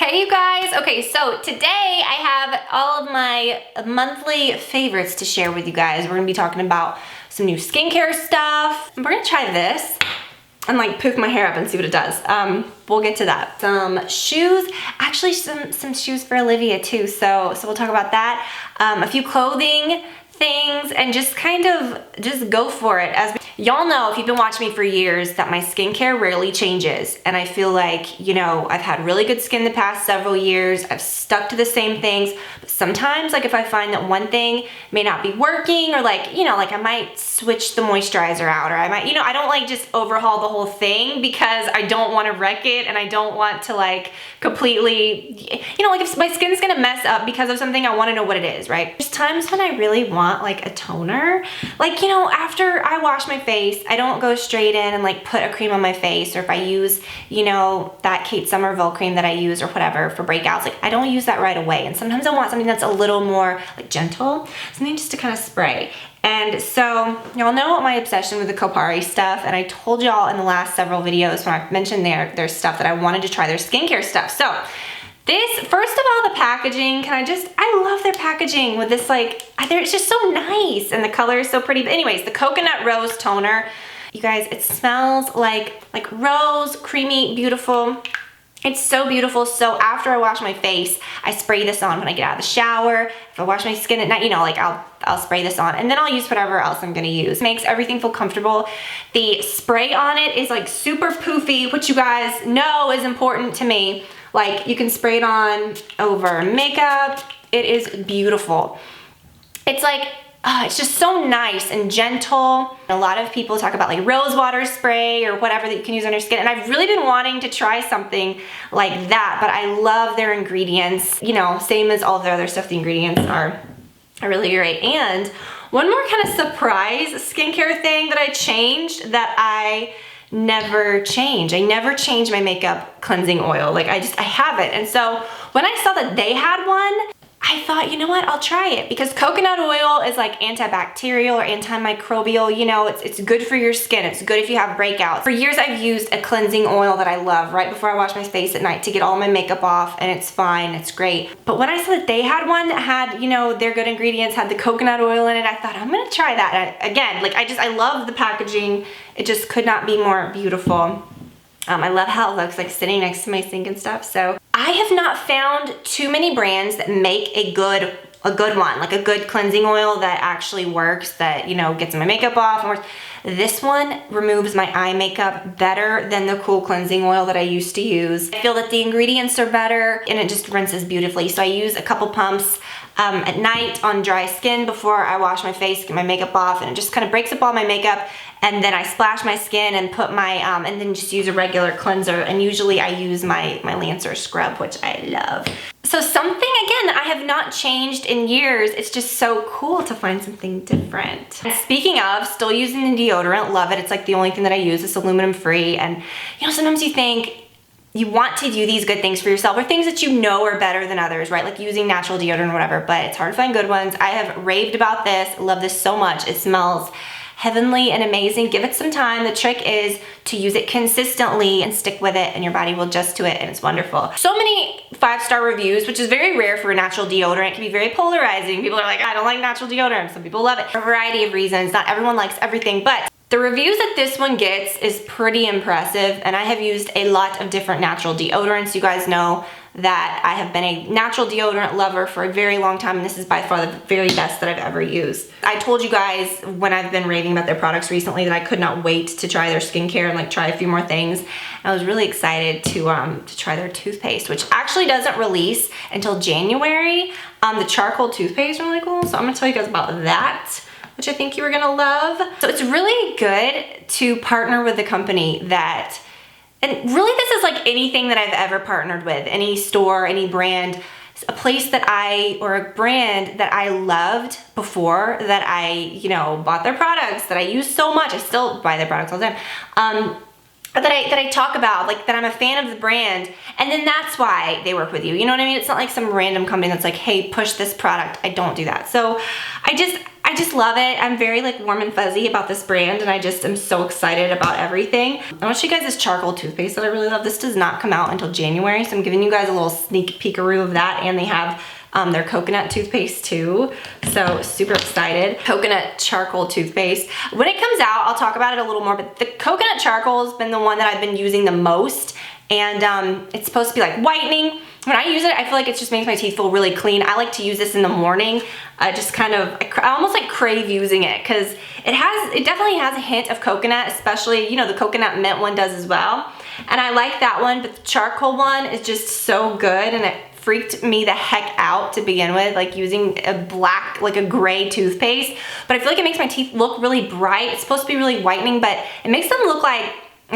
Hey you guys, okay, so today I have all of my monthly favorites to share with you guys. We're gonna be talking about some new skincare stuff. We're gonna try this and like poof my hair up and see what it does. We'll get to that. Some shoes, actually some shoes for Olivia too, so we'll talk about that. A few clothing things and just kind of just go for it. As y'all know, if you've been watching me for years, that my skincare rarely changes, and I feel like, you know, I've had really good skin the past several years. I've stuck to the same things, but sometimes like if I find that one thing may not be working, or like, you know, like I might switch the moisturizer out, or I might, you know, I don't like just overhaul the whole thing because I don't want to wreck it, and I don't want to like completely, you know, like if my skin's gonna mess up because of something, I want to know what it is, right? There's times when I really want like a toner, like, you know, after I wash my face, I don't go straight in and like put a cream on my face, or if I use, you know, that Kate Somerville cream that I use or whatever for breakouts, like I don't use that right away. And sometimes I want something that's a little more like gentle, something just to kind of spray. And so y'all know my obsession with the Kopari stuff, and I told y'all in the last several videos when I mentioned their stuff that I wanted to try their skincare stuff. So this, first of all, the packaging, I love their packaging with this, like, it's just so nice, and the color is so pretty. But anyways, the coconut rose toner, you guys, it smells like rose, creamy, beautiful. It's so beautiful. So after I wash my face, I spray this on when I get out of the shower. If I wash my skin at night, you know, like I'll spray this on, and then I'll use whatever else I'm gonna use. Makes everything feel comfortable. The spray on it is like super poofy, which you guys know is important to me. Like you can spray it on over makeup. It is beautiful. It's like, it's just so nice and gentle. A lot of people talk about like rose water spray or whatever that you can use on your skin, and I've really been wanting to try something like that, but I love their ingredients. You know, same as all of their other stuff, the ingredients are really great. And one more kind of surprise skincare thing that I changed that I never change. I never change my makeup cleansing oil. Like I have it. And so when I saw that they had one, I thought, you know what, I'll try it, because coconut oil is like antibacterial or antimicrobial. You know, it's good for your skin. It's good if you have breakouts. For years, I've used a cleansing oil that I love right before I wash my face at night to get all my makeup off, and it's fine, it's great. But when I saw that they had one that had, you know, their good ingredients, had the coconut oil in it, I thought, I'm gonna try that. And again, like I love the packaging. It just could not be more beautiful. I love how it looks like sitting next to my sink and stuff. So I have not found too many brands that make a good one, like a good cleansing oil that actually works, that, you know, gets my makeup off and works. This one removes my eye makeup better than the Cool cleansing oil that I used to use. I feel that the ingredients are better, and it just rinses beautifully. So I use a couple pumps at night on dry skin before I wash my face, get my makeup off, and it just kind of breaks up all my makeup. And then I splash my skin and put my, and then just use a regular cleanser. And usually I use my Lancer scrub, which I love. So something, again, that I have not changed in years. It's just so cool to find something different. And speaking of, still using the deodorant, love it. It's like the only thing that I use. It's aluminum free. And you know, sometimes you think, you want to do these good things for yourself, or things that you know are better than others, right? Like using natural deodorant or whatever, but it's hard to find good ones. I have raved about this, love this so much. It smells heavenly and amazing. Give it some time. The trick is to use it consistently and stick with it, and your body will adjust to it, and it's wonderful. So many 5-star reviews, which is very rare for a natural deodorant. It can be very polarizing. People are like, I don't like natural deodorant. Some people love it for a variety of reasons. Not everyone likes everything, but the reviews that this one gets is pretty impressive, and I have used a lot of different natural deodorants. You guys know that I have been a natural deodorant lover for a very long time, and this is by far the very best that I've ever used. I told you guys when I've been raving about their products recently that I could not wait to try their skincare and like try a few more things. I was really excited to try their toothpaste, which actually doesn't release until January. The charcoal toothpaste is really cool, so I'm gonna tell you guys about that, which I think you were gonna love. So it's really good to partner with a company that, and really this is like anything that I've ever partnered with, any store, any brand, a place that or a brand that I loved before, that I, you know, bought their products, that I use so much. I still buy their products all the time. that I talk about, like that I'm a fan of the brand, and then that's why they work with you. You know what I mean? It's not like some random company that's like, hey, push this product. I don't do that. So I just love it. I'm very like warm and fuzzy about this brand, and I just am so excited about everything. I want to show you guys this charcoal toothpaste that I really love. This does not come out until January, so I'm giving you guys a little sneak peekaroo of that, and they have their coconut toothpaste too. So super excited. Coconut charcoal toothpaste. When it comes out, I'll talk about it a little more, but the coconut charcoal has been the one that I've been using the most. And it's supposed to be like whitening. When I use it, I feel like it just makes my teeth feel really clean. I like to use this in the morning. I just kind of, I almost like crave using it because it definitely has a hint of coconut, especially, you know, the coconut mint one does as well. And I like that one, but the charcoal one is just so good, and it freaked me the heck out to begin with, like using a black, like a gray toothpaste. But I feel like it makes my teeth look really bright. It's supposed to be really whitening, but it makes them look like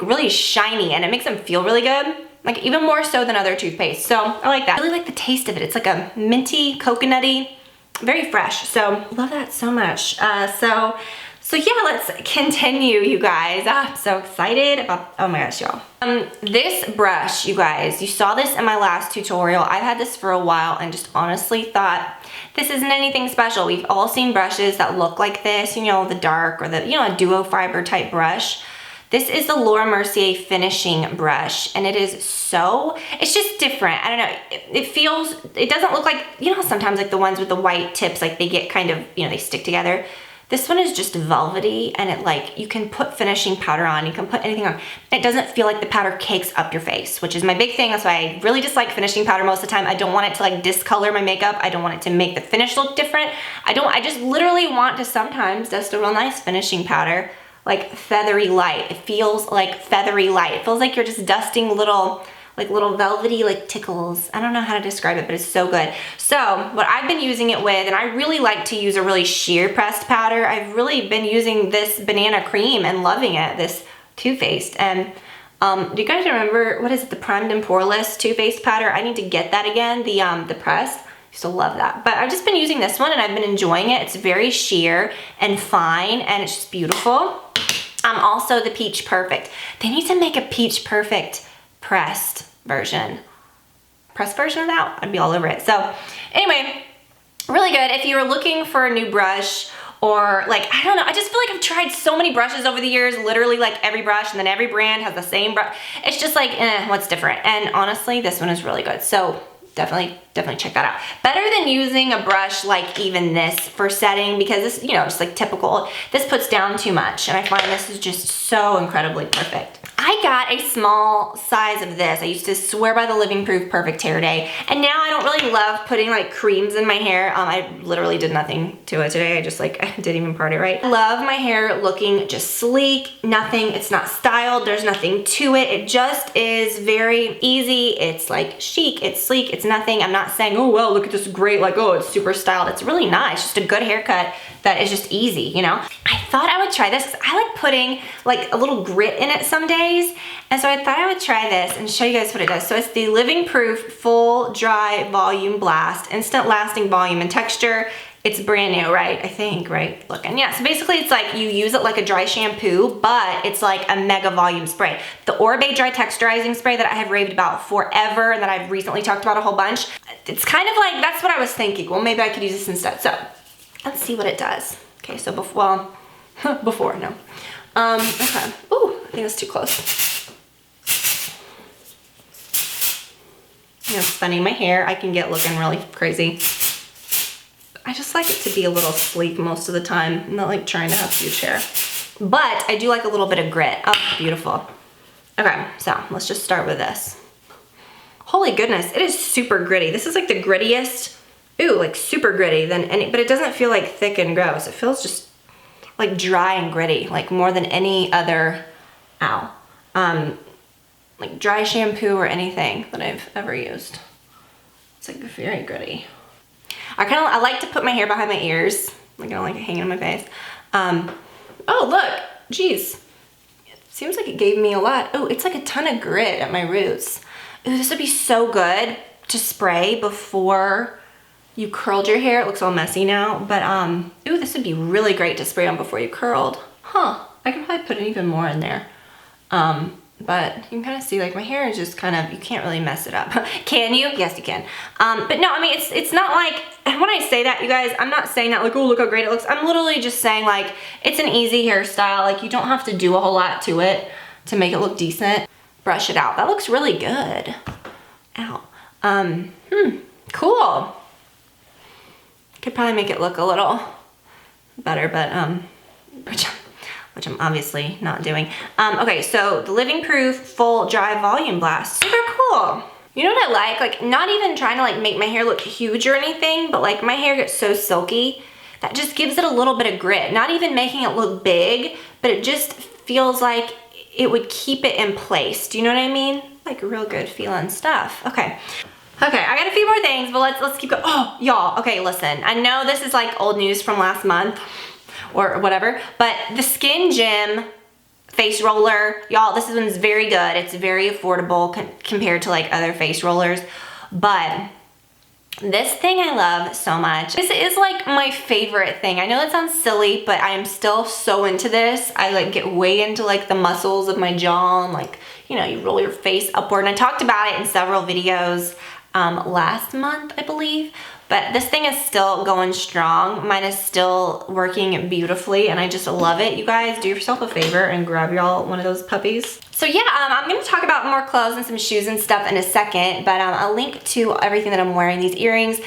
really shiny, and it makes them feel really good. Like even more so than other toothpaste. So I like that. I really like the taste of it. It's like a minty, coconutty, very fresh. So love that so much. So yeah, let's continue, you guys. I'm so excited about, oh my gosh, y'all. This brush, you guys, you saw this in my last tutorial. I've had this for a while and just honestly thought this isn't anything special. We've all seen brushes that look like this, you know, the dark or the, you know, a duo fiber type brush. This is the Laura Mercier finishing brush, and it is so, it's just different. I don't know, it doesn't look like, you know, sometimes like the ones with the white tips, like they get kind of, you know, they stick together. This one is just velvety, and it like, you can put finishing powder on, you can put anything on. It doesn't feel like the powder cakes up your face, which is my big thing. That's why I really dislike finishing powder most of the time. I don't want it to like discolor my makeup. I don't want it to make the finish look different. I just literally want to sometimes dust a real nice finishing powder, like feathery light. It feels like feathery light. It feels like you're just dusting little velvety like tickles. I don't know how to describe it, but it's so good. So what I've been using it with, and I really like to use a really sheer pressed powder. I've really been using this banana cream and loving it, this Too Faced. And do you guys remember, what is it, the Primed and Poreless Too Faced powder? I need to get that again, the press. I used to love that. But I've just been using this one and I've been enjoying it. It's very sheer and fine, and it's just beautiful. Also the Peach Perfect. They need to make a Peach Perfect pressed version of that. I'd be all over it. So anyway, really good. If you were looking for a new brush, or like, I don't know, I just feel like I've tried so many brushes over the years, literally like every brush, and then every brand has the same brush. It's just like, what's different? And honestly, this one is really good. So definitely check that out. Better than using a brush like even this for setting, because this, you know, just like typical, this puts down too much, and I find this is just so incredibly perfect. I got a small size of this. I used to swear by the Living Proof Perfect Hair Day, and now I don't really love putting like creams in my hair. I literally did nothing to it today. I just like, I didn't even part it right. I love my hair looking just sleek, nothing, it's not styled, there's nothing to it. It just is very easy. It's like chic, it's sleek, it's nothing. I'm not saying, oh, well, look at this great, like, oh, it's super styled. It's really not. It's just a good haircut that is just easy, you know? I thought I would try this because I like putting like a little grit in it some days. And so I thought I would try this and show you guys what it does. So it's the Living Proof Full Dry Volume Blast, Instant Lasting Volume and Texture. It's brand new, right? I think, right? Look, and yeah, so basically it's like you use it like a dry shampoo, but it's like a mega volume spray. The Oribe Dry Texturizing Spray that I have raved about forever and that I've recently talked about a whole bunch. It's kind of like, that's what I was thinking. Well, maybe I could use this instead. So let's see what it does. Okay, so before, no. Okay, ooh, I think that's too close. You know, spinning my hair, I can get looking really crazy. I just like it to be a little sleek most of the time. I'm not like trying to have huge hair. But I do like a little bit of grit. Oh, beautiful. Okay, so let's just start with this. Holy goodness, it is super gritty. This is like the grittiest, ooh, like super gritty than any, but it doesn't feel like thick and gross. It feels just like dry and gritty, like more than any other, like dry shampoo or anything that I've ever used. It's like very gritty. I like to put my hair behind my ears. Like I don't like it hanging on my face. Oh, look, geez. It seems like it gave me a lot. Oh, it's like a ton of grit at my roots. Ooh, this would be so good to spray before you curled your hair. It looks all messy now, but ooh, this would be really great to spray on before you curled. Huh, I could probably put even more in there. but you can kind of see like my hair is just kind of, you can't really mess it up. Can you? Yes, you can. But no, I mean, it's not like, and when I say that, you guys, I'm not saying that like, oh, look how great it looks. I'm literally just saying like, it's an easy hairstyle. Like you don't have to do a whole lot to it to make it look decent. Brush it out. That looks really good. Ow. Cool. Could probably make it look a little better, but which I'm obviously not doing. Okay, so the Living Proof Full Dry Volume Blast. Super cool. You know what I like? Like, not even trying to like make my hair look huge or anything, but like my hair gets so silky that just gives it a little bit of grit. Not even making it look big, but it just feels like it would keep it in place. Do you know what I mean? Like real good feeling stuff. Okay. Okay, I got a few more things, but let's keep going. Oh, y'all, okay, listen. I know this is like old news from last month or whatever, but the Skin Gym face roller, y'all, this one's very good. It's very affordable compared to like other face rollers, but this thing I love so much. This is like my favorite thing. I know it sounds silly, but I am still so into this. I like get way into like the muscles of my jaw and like, you know, you roll your face upward. And I talked about it in several videos last month, I believe, but this thing is still going strong. Mine is still working beautifully and I just love it. You guys, do yourself a favor and grab y'all one of those puppies. So yeah, I'm gonna talk about more clothes and some shoes and stuff in a second, but I'll link to everything that I'm wearing. These earrings,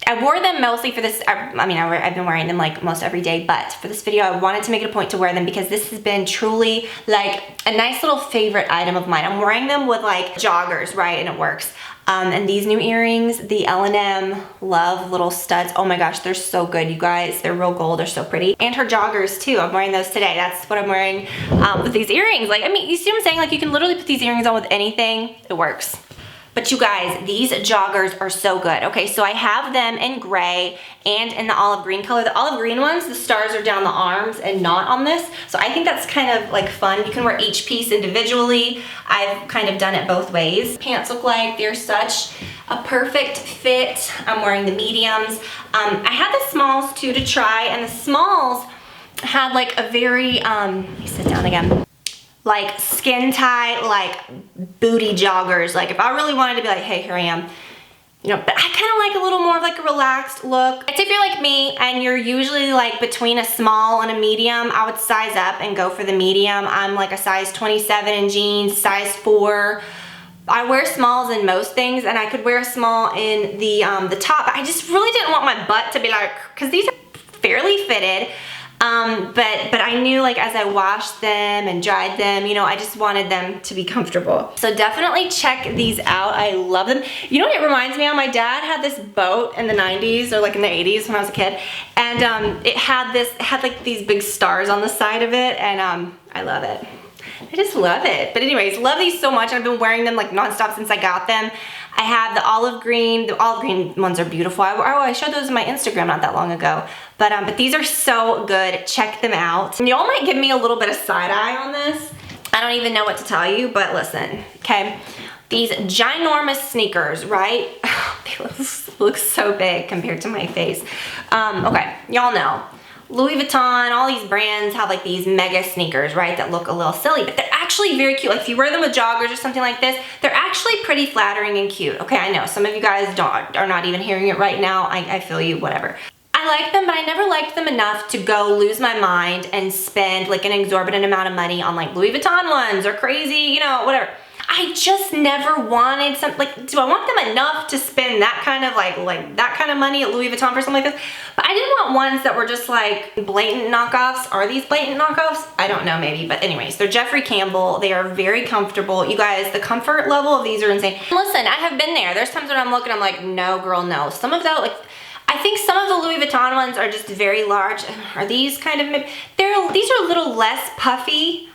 I wore them mostly for this, I've been wearing them like most every day, but for this video, I wanted to make it a point to wear them because this has been truly like a nice little favorite item of mine. I'm wearing them with like joggers, right, and it works. And these new earrings, the L&M Love little studs, oh my gosh, they're so good, you guys. They're real gold, they're so pretty. And her joggers too, I'm wearing those today. That's what I'm wearing with these earrings. Like, I mean, you see what I'm saying? Like, you can literally put these earrings on with anything, it works. But you guys, these joggers are so good. Okay, so I have them in gray and in the olive green color. The olive green ones, the stars are down the arms and not on this. So I think that's kind of like fun. You can wear each piece individually. I've kind of done it both ways. Pants look like they're such a perfect fit. I'm wearing the mediums. I had the smalls too to try, and the smalls had like a very, let me sit down again. Like skin tight, like booty joggers. Like if I really wanted to be like, hey, here I am. You know, but I kind of like a little more of like a relaxed look. It's if you're like me and you're usually like between a small and a medium, I would size up and go for the medium. I'm like a size 27 in jeans, size 4. I wear smalls in most things, and I could wear a small in the top. I just really didn't want my butt to be like, because these are fairly fitted. But I knew like as I washed them and dried them, you know, I just wanted them to be comfortable. So definitely check these out. I love them. You know what it reminds me of? My dad had this boat in the 90s or like in the 80s when I was a kid. And it had like these big stars on the side of it. And I love it. I just love it. But anyways, love these so much. I've been wearing them like nonstop since I got them. I have the olive green. The olive green ones are beautiful. I showed those on my Instagram not that long ago. But these are so good. Check them out. And y'all might give me a little bit of side eye on this. I don't even know what to tell you, but listen, okay? These ginormous sneakers, right? They look so big compared to my face. Okay, y'all know. Louis Vuitton, all these brands have like these mega sneakers, right, that look a little silly, but they're actually very cute. Like if you wear them with joggers or something like this, they're actually pretty flattering and cute. Okay, I know some of you guys are not even hearing it right now. I feel you, whatever. I like them, but I never liked them enough to go lose my mind and spend like an exorbitant amount of money on like Louis Vuitton ones or crazy, you know, whatever. I just never wanted something like, do I want them enough to spend that kind of like that kind of money at Louis Vuitton for something like this? But I didn't want ones that were just like blatant knockoffs. Are these blatant knockoffs? I don't know, maybe. But anyways, they're Jeffrey Campbell. They are very comfortable. You guys, the comfort level of these are insane. Listen, I have been there. There's times when I'm looking, I'm like, no, girl, no. Some of that, like, I think some of the Louis Vuitton ones are just very large. Are these kind of, these are a little less puffy.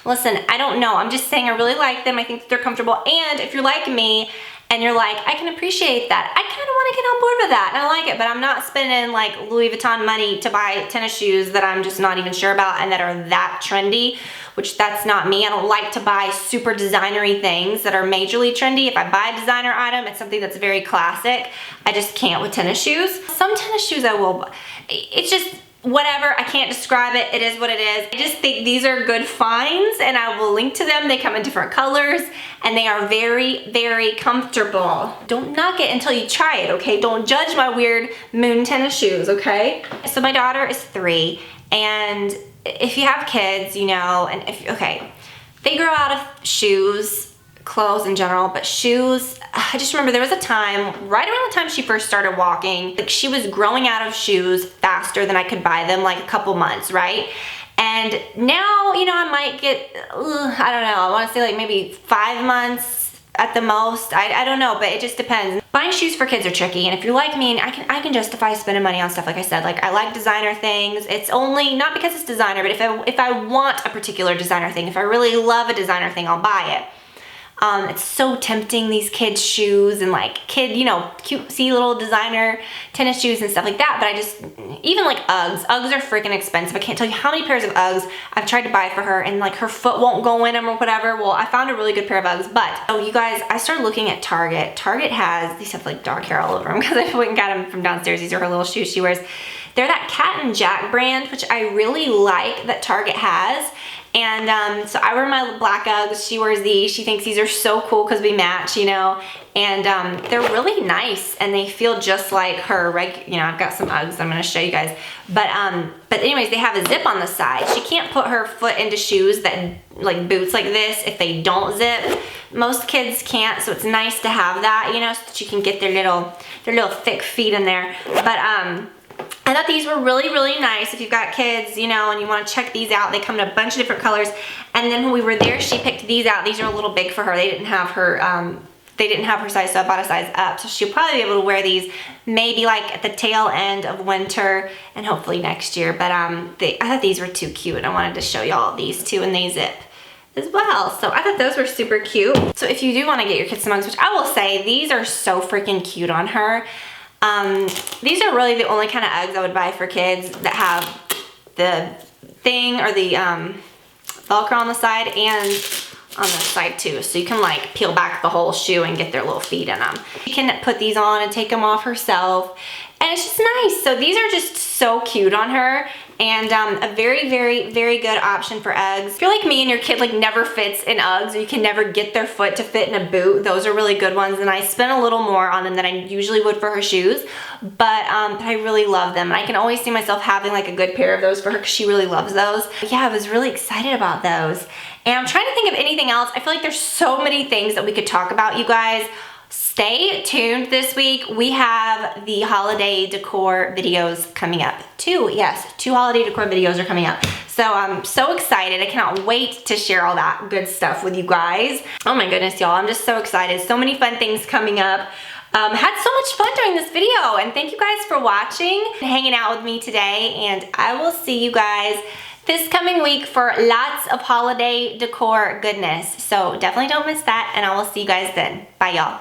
Listen, I don't know. I'm just saying I really like them. I think that they're comfortable. And if you're like me and you're like, I can appreciate that. I kind of want to get on board with that. And I like it, but I'm not spending like Louis Vuitton money to buy tennis shoes that I'm just not even sure about and that are that trendy, which that's not me. I don't like to buy super designery things that are majorly trendy. If I buy a designer item, it's something that's very classic. I just can't with tennis shoes. Some tennis shoes I will buy. It's just, whatever, I can't describe it. It is what it is. I just think these are good finds, and I will link to them. They come in different colors, and they are very, very comfortable. Don't knock it until you try it, okay? Don't judge my weird moon tennis shoes, okay? So my daughter is 3, and if you have kids, you know, and okay, they grow out of shoes, clothes in general, but shoes, I just remember there was a time, right around the time she first started walking, like she was growing out of shoes faster than I could buy them, like a couple months, right? And now, you know, I might get, I don't know, I want to say like maybe 5 months at the most. I don't know, but it just depends. Buying shoes for kids are tricky, and if you're like me, and I can justify spending money on stuff, like I said. Like, I like designer things. It's only, not because it's designer, but if I want a particular designer thing, if I really love a designer thing, I'll buy it. It's so tempting, these kids' shoes and like you know, cutesy little designer tennis shoes and stuff like that. But I just, even like Uggs are freaking expensive. I can't tell you how many pairs of Uggs I've tried to buy for her, and like her foot won't go in them or whatever. Well, I found a really good pair of Uggs, but, oh, you guys, I started looking at Target. Target has, these have like dark hair all over them because I went and got them from downstairs. These are her little shoes she wears. They're that Cat and Jack brand, which I really like that Target has. And so I wear my black Uggs, she wears these. She thinks these are so cool because we match, you know, and they're really nice, and they feel just like her, you know, I've got some Uggs I'm gonna show you guys, but anyways, they have a zip on the side. She can't put her foot into shoes that, like boots like this, if they don't zip. Most kids can't, so it's nice to have that, you know, so that you can get their little thick feet in there. But I thought these were really, really nice if you've got kids, you know, and you want to check these out. They come in a bunch of different colors. And then when we were there, she picked these out. These are a little big for her. They didn't have her size, so I bought a size up. So she'll probably be able to wear these maybe like at the tail end of winter and hopefully next year. But I thought these were too cute, and I wanted to show y'all these too, and they zip as well. So I thought those were super cute. So if you do want to get your kids some Uggs, which I will say, these are so freaking cute on her. These are really the only kind of Uggs I would buy for kids that have the thing or the Velcro on the side and on the side too. So you can like peel back the whole shoe and get their little feet in them. You can put these on and take them off herself. And it's just nice. So these are just so cute on her, and a very, very, very good option for Uggs. If you're like me and your kid like never fits in Uggs, or you can never get their foot to fit in a boot, those are really good ones, and I spend a little more on them than I usually would for her shoes, but I really love them. And I can always see myself having like a good pair of those for her because she really loves those. But yeah, I was really excited about those. And I'm trying to think of anything else. I feel like there's so many things that we could talk about, you guys. Stay tuned this week. We have the holiday decor videos coming up. 2 holiday decor videos are coming up. So I'm so excited. I cannot wait to share all that good stuff with you guys. Oh my goodness, y'all. I'm just so excited. So many fun things coming up. Had so much fun doing this video, and thank you guys for watching and hanging out with me today, and I will see you guys this coming week for lots of holiday decor goodness. So definitely don't miss that, and I will see you guys then. Bye, y'all.